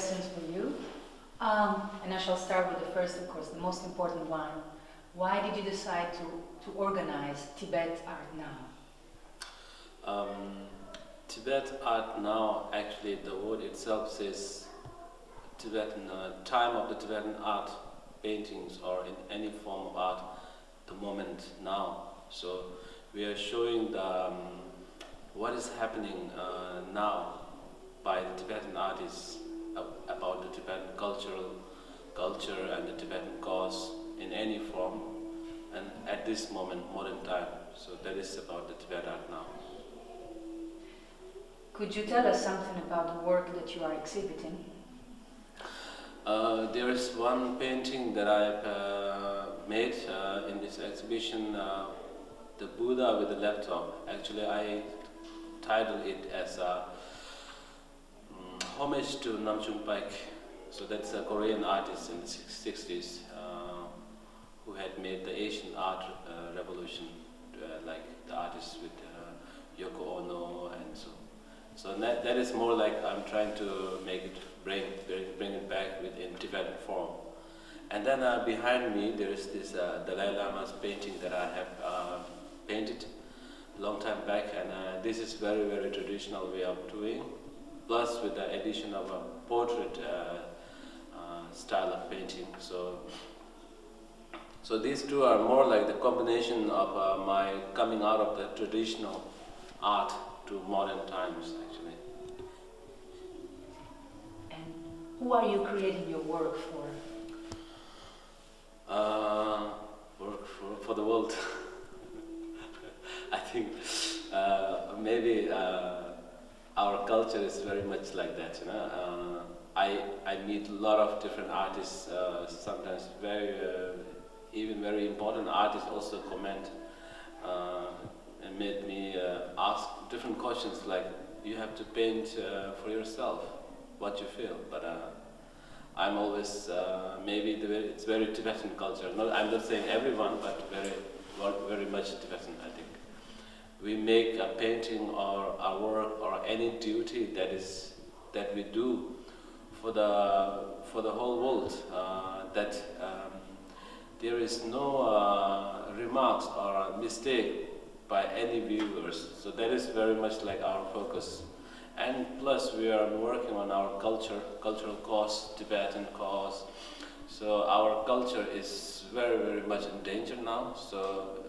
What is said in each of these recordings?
questions for you. And I shall start with the first, of course, the most important one. Why did you decide to organize Tibet Art Now? Tibet Art Now, actually the word itself says Tibetan, time of the Tibetan art, paintings or in any form of art, the moment now. So we are showing the, what is happening now by the Tibetan artists about the Tibetan culture and the Tibetan cause in any form and at this moment, modern time. So that is about the Tibet Art Now. Could you tell us something about the work that you are exhibiting? There is one painting that I've made in this exhibition, the Buddha with the laptop. Actually, I titled it as a homage to Namjoon Paik. So that's a Korean artist in the 60s who had made the Asian art revolution, like the artists with Yoko Ono and so. So that is more like I'm trying to make it bring it back in Tibetan form. And then behind me there is this Dalai Lama's painting that I have painted a long time back, and this is very traditional way of doing, plus with the addition of a portrait style of painting. So these two are more like the combination of my coming out of the traditional art to modern times, actually. And who are you creating your work for? Work for the world. I think maybe our culture is very much like that, you know. I meet a lot of different artists, sometimes even very important artists also comment and made me ask different questions, like you have to paint for yourself what you feel. But I'm always maybe it's very Tibetan culture. I'm not saying everyone, but very much Tibetan. I think we make a painting or a work or any duty that we do for the whole world. That there is no remarks or mistake by any viewers. So that is very much like our focus. And plus we are working on our cultural cause, Tibetan cause. So our culture is very much in danger now. So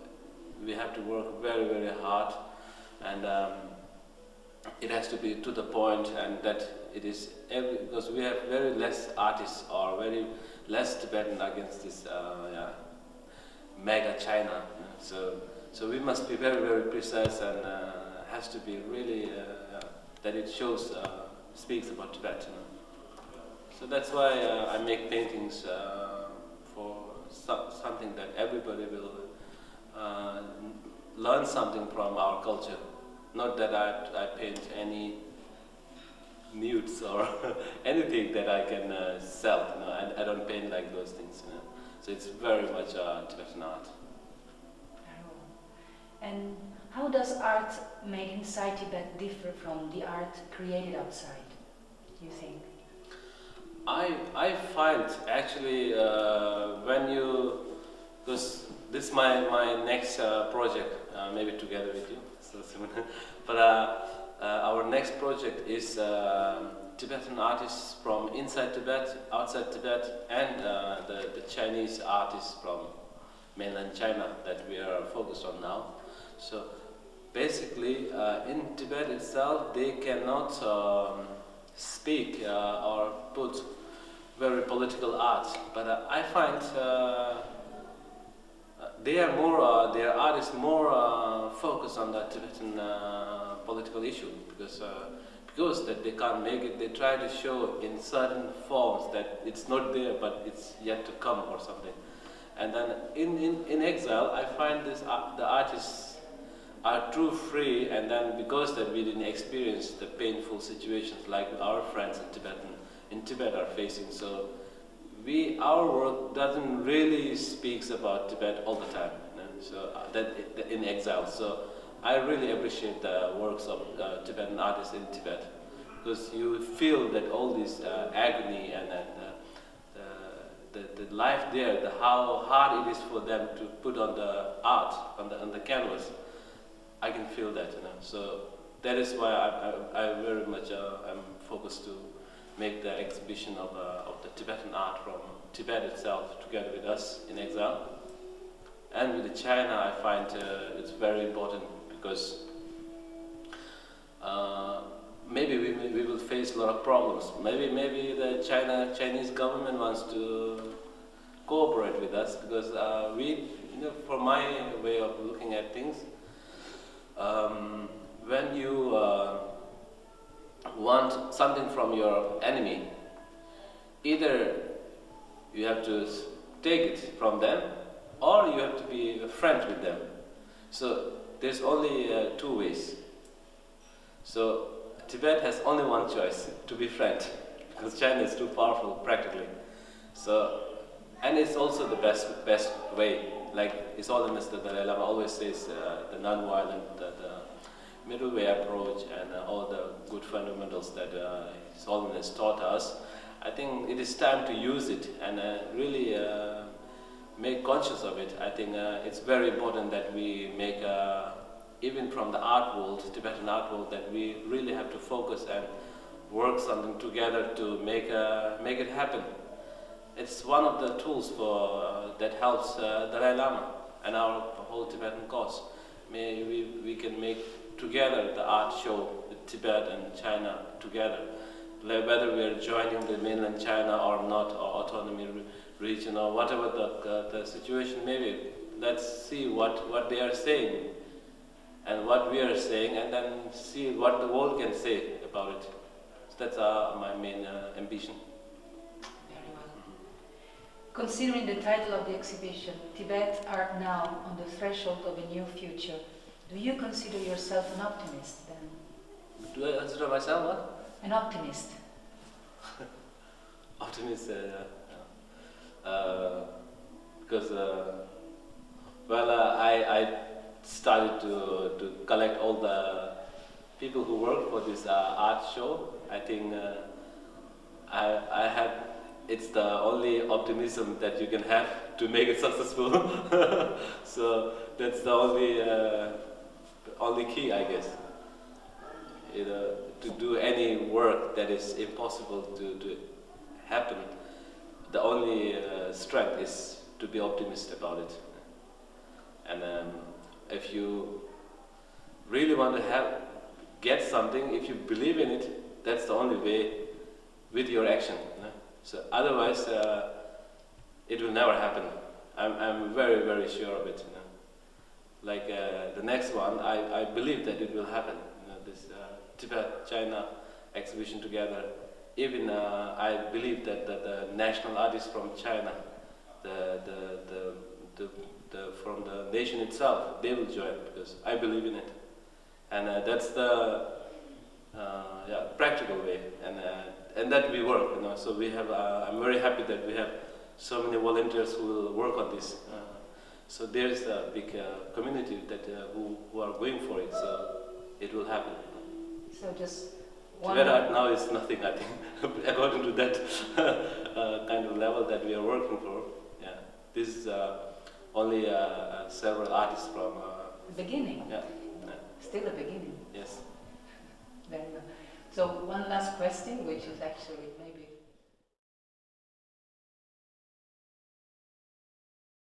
we have to work very hard, and it has to be to the point, and that it is because we have very less artists or very less Tibetan against this mega China. So we must be very precise, and has to be really that it shows, speaks about Tibet. You know? So that's why I make paintings for something that everybody will learn something from our culture. Not that I paint any nudes or anything that I can sell. You know? I don't paint like those things. You know? So it's very much Tibetan art. And how does art made inside Tibet differ from the art created outside, do you think? I find actually because this is my next project, maybe together with you, but our next project is Tibetan artists from inside Tibet, outside Tibet, and the Chinese artists from mainland China that we are focused on now. So basically in Tibet itself they cannot speak or put very political art, but I find their art is more focused on the Tibetan political issue, because that they can't make it, they try to show in certain forms that it's not there but it's yet to come or something. And then in exile I find the artists are too free, and then because that we didn't experience the painful situations like our friends in Tibet are facing, so our work doesn't really speaks about Tibet all the time, you know? So that in exile. So I really appreciate the works of Tibetan artists in Tibet, because you feel that all this agony and the life there, how hard it is for them to put on the art, on the canvas. I can feel that, So that is why I very much am focused to make the exhibition of the Tibetan art from Tibet itself together with us in exile. And with China, I find it's very important because maybe we will face a lot of problems. Maybe the Chinese government wants to cooperate with us because for my way of looking at things, when you want something from your enemy, either you have to take it from them, or you have to be a friend with them. So there's only two ways. So Tibet has only one choice, to be friend, because China is too powerful practically. So, and it's also the best way. Like His Holiness the Dalai Lama always says, the non-violent, the middle way approach, and all the good fundamentals that His Holiness taught us. I think it is time to use it and really make conscious of it. I think it's very important that we make, even from the art world, Tibetan art world, that we really have to focus and work something together to make it happen. It's one of the tools that helps Dalai Lama and our whole Tibetan cause. Maybe we can make together the art show with Tibet and China together. Whether we are joining the mainland China or not, or autonomy region, or whatever the situation may be, let's see what they are saying and what we are saying, and then see what the world can say about it. So that's my main ambition. Very well. Considering the title of the exhibition, Tibet Art Now on the Threshold of a New Future, do you consider yourself an optimist then? Do I consider myself what? An optimist. Optimist, because I started to collect all the people who work for this art show. I think I have. It's the only optimism that you can have to make it successful. So that's the only key, I guess. To do any work that is impossible to happen, the only strength is to be optimistic about it. And if you really want to get something, if you believe in it, that's the only way with your action. So otherwise, it will never happen. I'm very, very sure of it. Like the next one, I believe that it will happen. This Tibet-China exhibition together. Even I believe that the national artists from China, from the nation itself, they will join because I believe in it, and that's the practical way, and that we work. So we have. I'm very happy that we have so many volunteers who will work on this. So there's a big community that who are going for it. So it will happen. So just one. Tibet art now is nothing, I think, according to that kind of level that we are working for. Yeah, this is only several artists from the beginning. Yeah. Still the beginning. Yes. Very well. So one last question, which is actually maybe